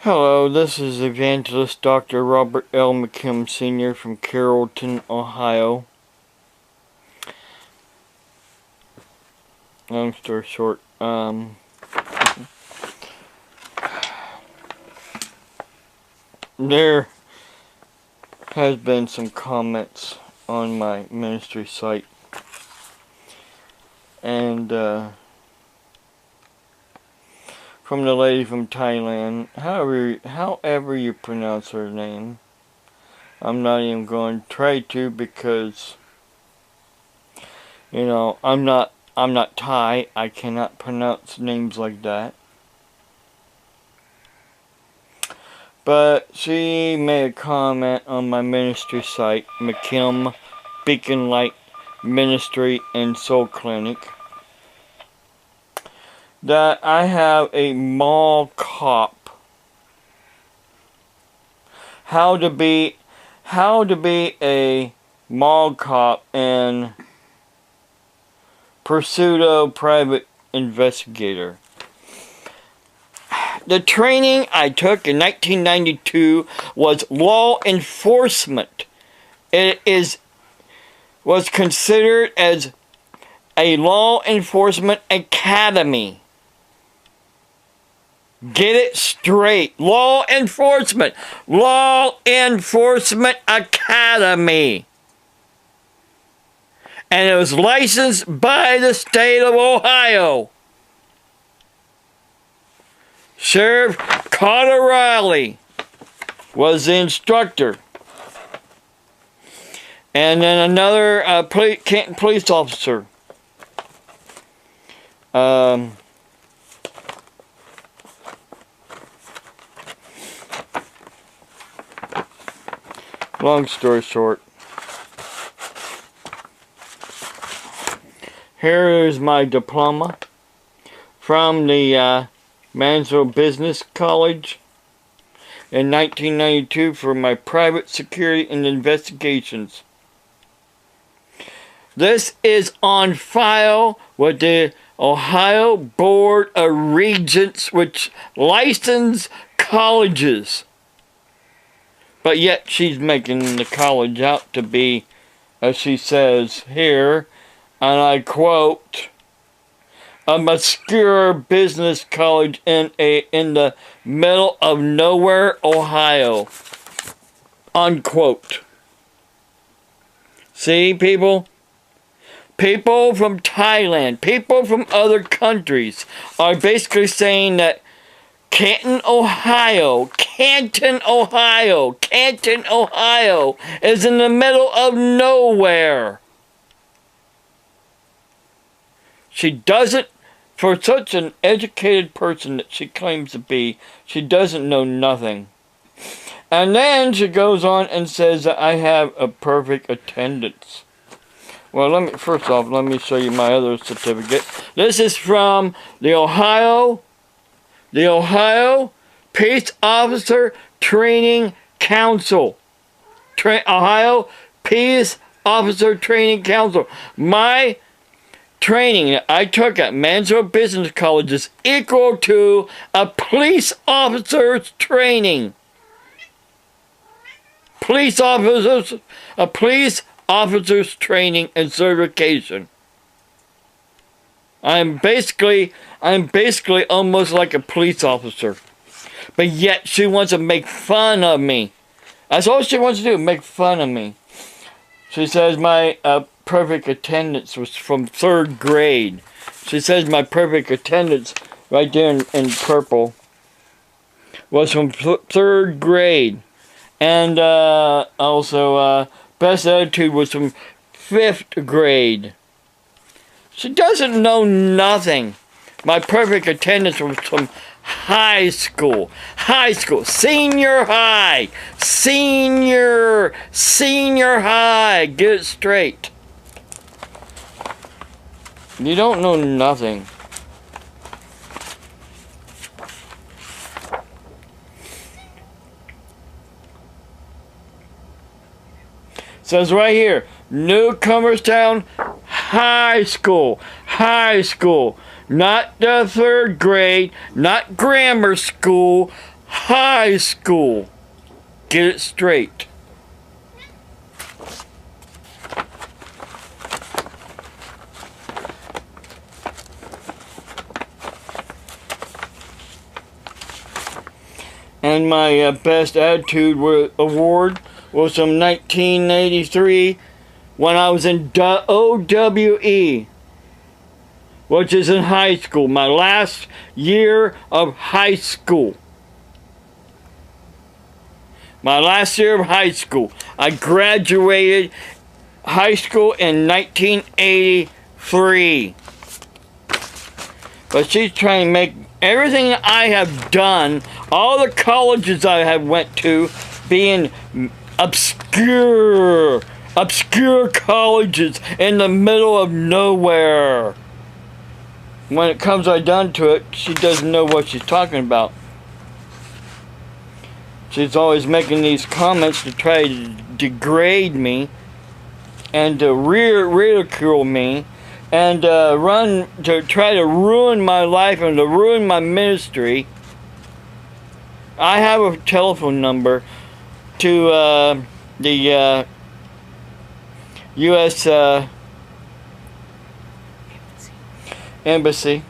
Hello, this is Evangelist Dr. Robert L. McKim Sr. from Carrollton, Ohio. Long story short, there has been some comments on my ministry site, and from the lady from Thailand, however you pronounce her name. I'm not even going to try to, because I'm not Thai. I cannot pronounce names like that. But she made a comment on my ministry site, McKim Beacon Light Ministry and Soul Clinic, that I have a mall cop. How to be a mall cop and pseudo private investigator. The training I took in 1992 was law enforcement. It was considered as a law enforcement academy. Get it straight. Law enforcement academy. And it was licensed by the state of Ohio. Sheriff Carter Riley was the instructor. And then another police officer. Long story short, here is my diploma from the Mansfield Business College in 1992 for my private security and investigations. This is on file with the Ohio Board of Regents, which license colleges. But yet she's making the college out to be, as she says here, and I quote, a obscure business college in the middle of nowhere, Ohio. Unquote. See, people? People from Thailand, people from other countries are basically saying that Canton, Ohio is in the middle of nowhere. She doesn't, for such an educated person that she claims to be, she doesn't know nothing. And then she goes on and says that I have a perfect attendance. Well, first off, let me show you my other certificate. This is from the Ohio Peace Officer Training Council. Ohio Peace Officer Training Council. My training that I took at Mansfield Business College is equal to a police officer's training. A police officer's training and certification. I'm basically almost like a police officer. But yet she wants to make fun of me. That's all she wants to do, make fun of me. She says my perfect attendance was from 3rd grade. She says my perfect attendance, right there in purple, was from 3rd grade. And also best attitude was from 5th grade. She doesn't know nothing. My perfect attendance was from high school, senior high, get it straight. You don't know nothing. Says right here, Newcomerstown High School, not the 3rd grade, not grammar school, high school. Get it straight. And my best attitude award was from 1983 when I was in OWE, which is in high school, my last year of high school. My last year of high school. I graduated high school in 1983. But she's trying to make everything I have done, all the colleges I have went to, being obscure colleges in the middle of nowhere. When it comes right down to it, she doesn't know what she's talking about. She's always making these comments to try to degrade me and to ridicule me and to try to ruin my life and to ruin my ministry. I have a telephone number to the U.S. Embassy.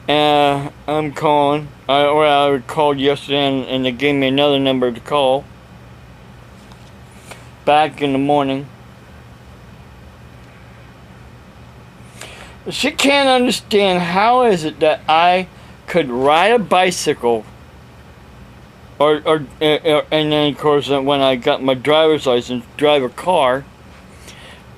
I'm calling. I called yesterday and they gave me another number to call. Back in the morning. She can't understand how is it that I could ride a bicycle and then of course when I got my driver's license, drive a car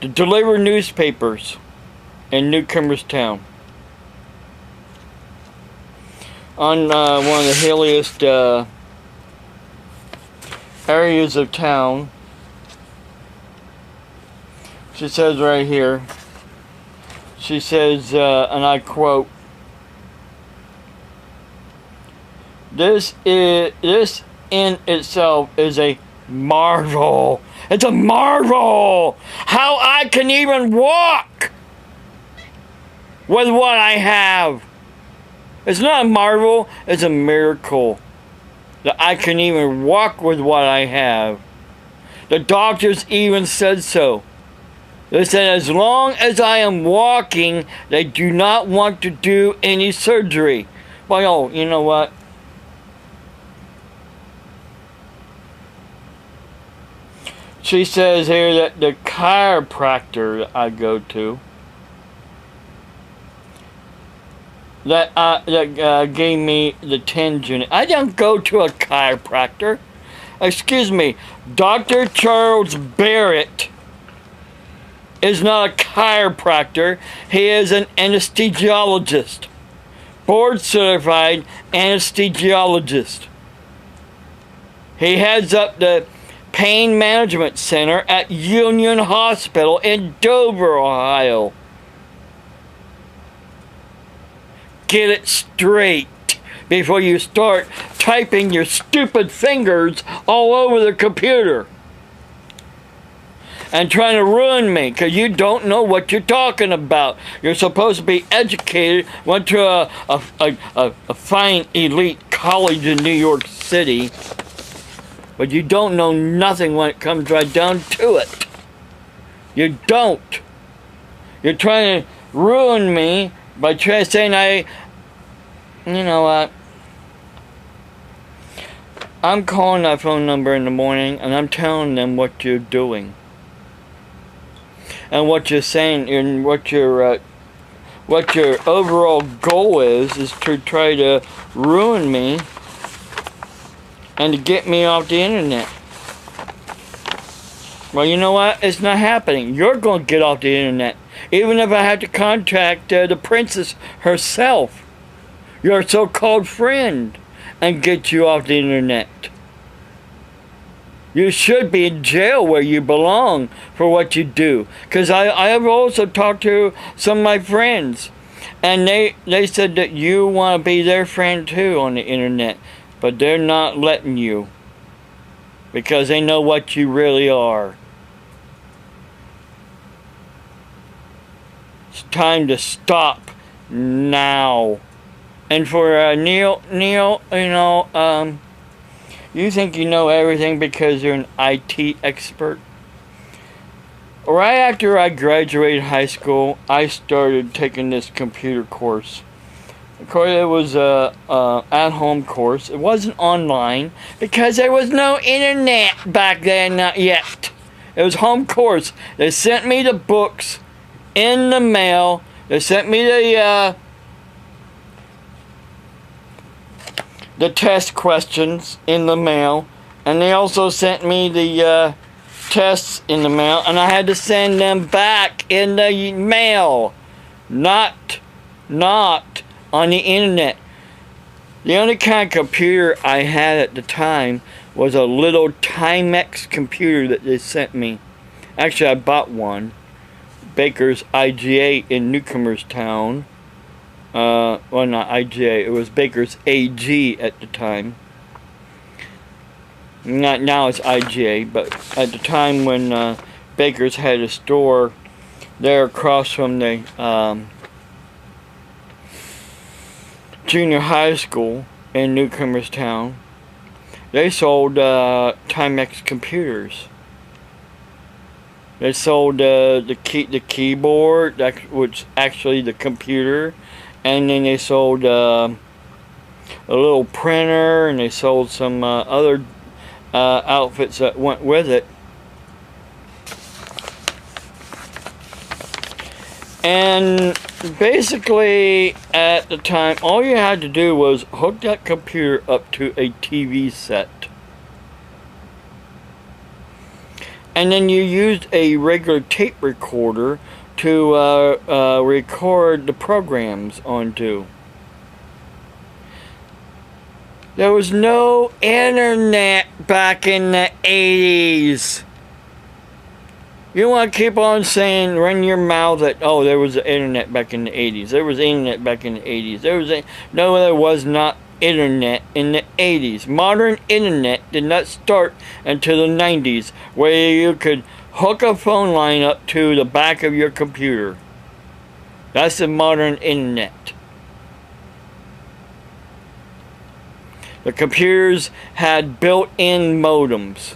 to deliver newspapers in Newcomerstown. On one of the hilliest areas of town. She says right here, she says, and I quote, This in itself is a marvel. It's a marvel how I can even walk with what I have. It's not a marvel, it's a miracle that I can even walk with what I have. The doctors even said so. They said as long as I am walking, they do not want to do any surgery. Well, you know what? She says here that the chiropractor I go to that gave me the tendon. I don't go to a chiropractor. Excuse me, Dr. Charles Barrett is not a chiropractor. He is an anesthesiologist, board certified anesthesiologist. He heads up the Pain Management Center at Union Hospital in Dover, Ohio. Get it straight before you start typing your stupid fingers all over the computer and trying to ruin me because you don't know what you're talking about. You're supposed to be educated, went to a fine elite college in New York City, but you don't know nothing when it comes right down to it. You don't. You're trying to ruin me by saying you know what? I'm calling that phone number in the morning and I'm telling them what you're doing. And what you're saying and what your overall goal is to try to ruin me and to get me off the internet. Well, you know what? It's not happening. You're going to get off the internet. Even if I have to contact the princess herself, your so-called friend, and get you off the internet. You should be in jail where you belong for what you do. Because I have also talked to some of my friends, and they said that you want to be their friend too on the internet, but they're not letting you because they know what you really are. It's time to stop now And for Neil, you think you know everything because you're an IT expert. Right after I graduated high school, I started taking this computer course. Of course, it was a at-home course. It wasn't online because there was no internet back then, not yet. It was home course. They sent me the books in the mail. They sent me the test questions in the mail, and they also sent me the tests in the mail, and I had to send them back in the mail, not on the internet. The only kind of computer I had at the time was a little Timex computer that they sent me. Actually, I bought one. Baker's IGA in Newcomerstown. Well, not IGA. It was Baker's AG at the time. Not now, it's IGA, but at the time when Baker's had a store there across from the junior high school in Newcomerstown, they sold Timex computers. They sold the keyboard, which actually the computer, and then they sold a little printer, and they sold some other outfits that went with it. And basically, at the time, all you had to do was hook that computer up to a TV set. And then you used a regular tape recorder to record the programs onto. There was no internet back in the 80s. You want to keep on saying, run your mouth that, oh, there was the internet back in the 80s. There was internet back in the 80s. No, there was not internet in the 80s. Modern internet did not start until the 90s, where you could hook a phone line up to the back of your computer. That's the modern internet. The computers had built-in modems.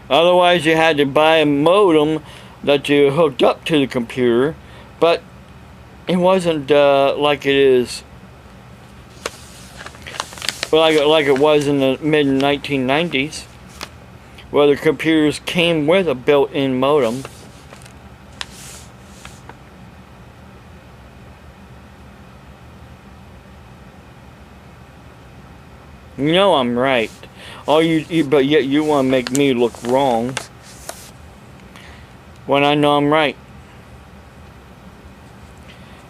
Otherwise, you had to buy a modem that you hooked up to the computer, but it wasn't like it is, like it was in the mid-1990s, where the computers came with a built-in modem. You know I'm right. But yet you want to make me look wrong when I know I'm right.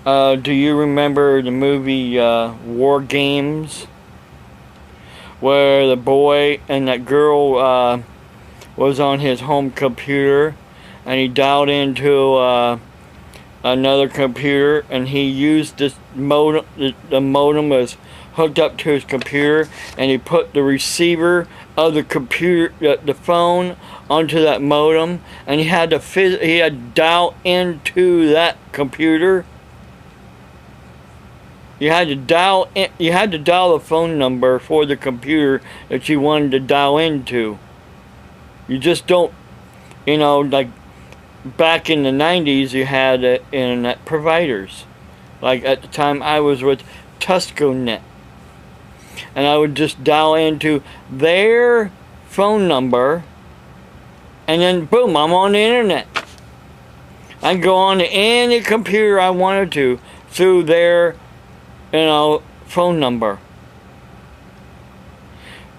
Do you remember the movie War Games, where the boy and that girl was on his home computer, and he dialed into another computer, and he used this modem. The modem was hooked up to his computer, and he put the receiver of the computer, the phone, onto that modem, and he had to dial into that computer. You had to dial the phone number for the computer that you wanted to dial into. You just don't, like back in the 90s, you had internet providers. Like at the time I was with TuscoNet. And I would just dial into their phone number, and then boom, I'm on the internet. I could go on to any computer I wanted to through their, phone number.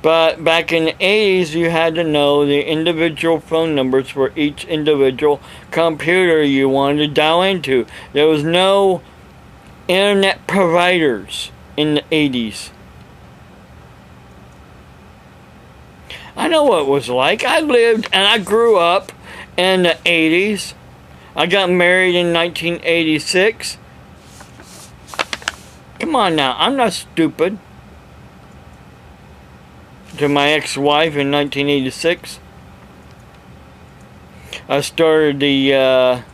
But back in the 80s, you had to know the individual phone numbers for each individual computer you wanted to dial into. There was no internet providers in the 80s. I know what it was like. I lived and I grew up in the 80s. I got married in 1986. Come on now, I'm not stupid. To my ex-wife in 1986. I started the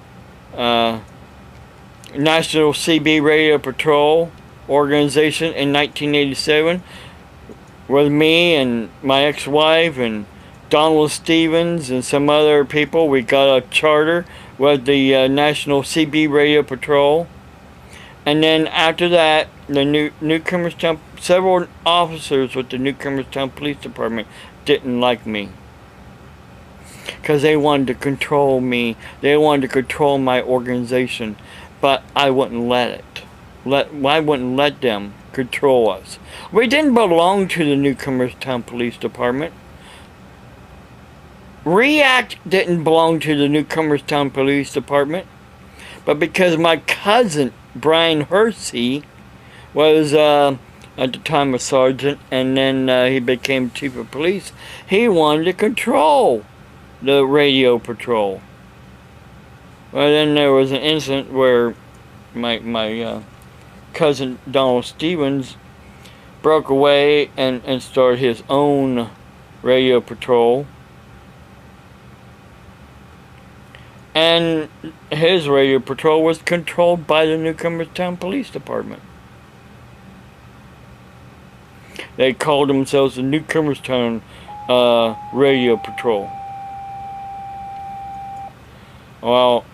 National CB Radio Patrol organization in 1987 with me and my ex-wife and Donald Stevens and some other people. We got a charter with the National CB Radio Patrol. And then after that, the Newcomerstown, several officers with the Newcomerstown Police Department didn't like me. Because they wanted to control me. They wanted to control my organization. But I wouldn't let it. I wouldn't let them control us. We didn't belong to the Newcomerstown Police Department. REACT didn't belong to the Newcomerstown Police Department. But because my cousin, Brian Hersey, was at the time a sergeant, and then he became chief of police, he wanted to control the radio patrol. Well, then there was an incident where my cousin Donald Stevens broke away and started his own radio patrol. And his radio patrol was controlled by the Newcomerstown Police Department. They called themselves the Newcomerstown Radio Patrol. Well,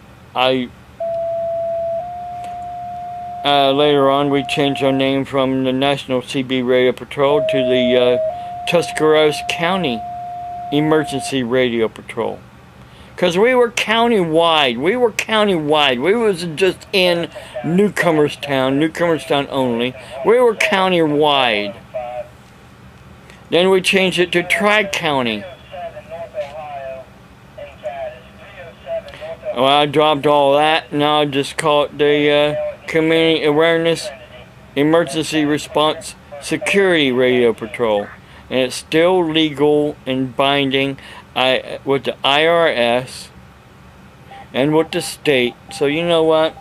later on we changed our name from the National CB Radio Patrol to the Tuscarawas County Emergency Radio Patrol. Because we were county-wide. We wasn't just in Newcomerstown only. We were county-wide. Then we changed it to Tri-County. Well, I dropped all that. Now I just call it the Community Awareness Emergency Response Security Radio Patrol. And it's still legal and binding with the IRS and with the state. So you know what?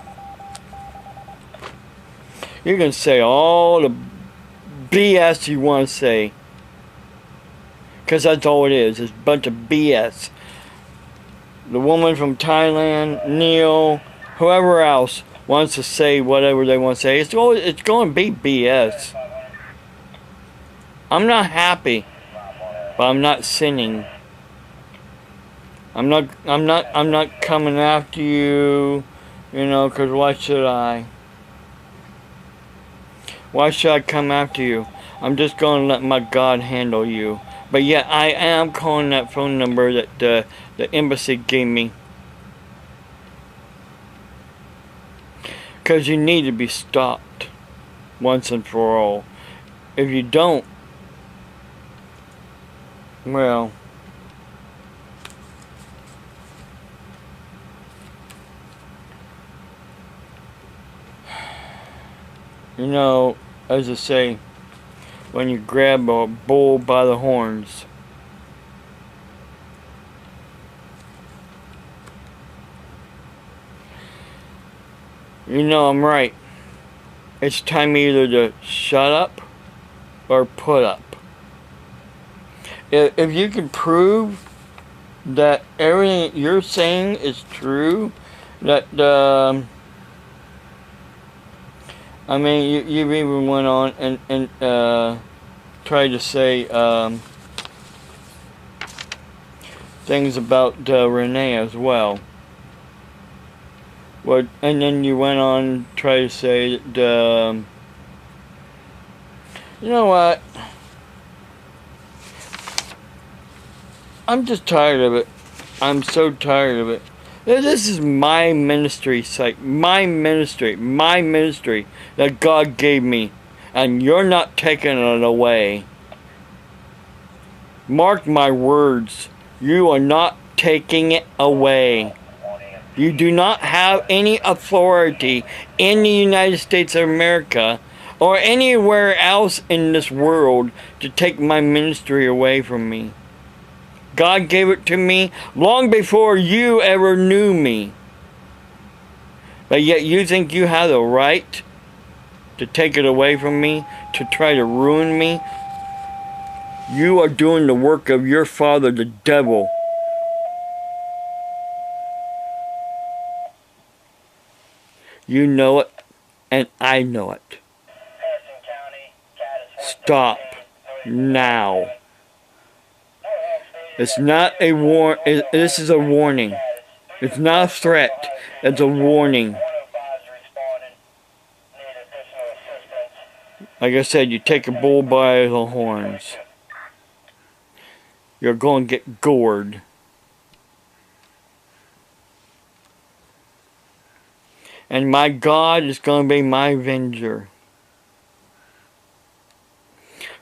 You can say all the BS you want to say. Because that's all it is. It's a bunch of BS. The woman from Thailand, Neil, whoever else wants to say whatever they want to say. It's going to be BS. I'm not happy, but I'm not sinning. I'm not coming after you, you know, because why should I? Why should I come after you? I'm just going to let my God handle you. But yet I am calling that phone number that the embassy gave me. Because you need to be stopped once and for all. If you don't, well, you know, as I say, when you grab a bull by the horns, you know I'm right. It's time either to shut up or put up. If you can prove that everything you're saying is true, that I mean, you even went on and tried to say things about Renee as well. What? And then you went on to try to say that, you know what? I'm just tired of it. I'm so tired of it. This is my ministry site, my ministry that God gave me, and you're not taking it away. Mark my words, you are not taking it away. You do not have any authority in the United States of America or anywhere else in this world to take my ministry away from me. God gave it to me long before you ever knew me. But yet you think you have the right to take it away from me, to try to ruin me? You are doing the work of your father, the devil. You know it, and I know it. Stop now. It's not a this is a warning. It's not a threat. It's a warning. Like I said, you take a bull by the horns. You're going to get gored. And my God is going to be my avenger.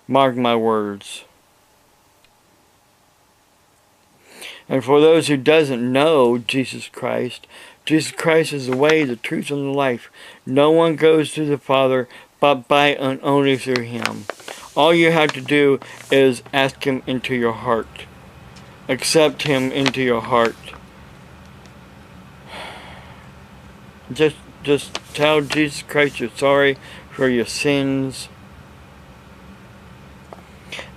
Mark my words. And for those who doesn't know Jesus Christ is the way, the truth, and the life. No one goes to the Father but by and only through Him. All you have to do is ask Him into your heart. Accept Him into your heart. Just tell Jesus Christ you're sorry for your sins.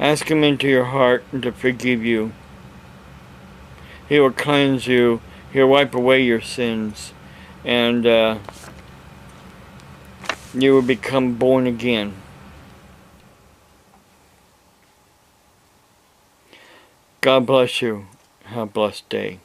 Ask Him into your heart to forgive you. He will cleanse you. He'll wipe away your sins. And you will become born again. God bless you. Have a blessed day.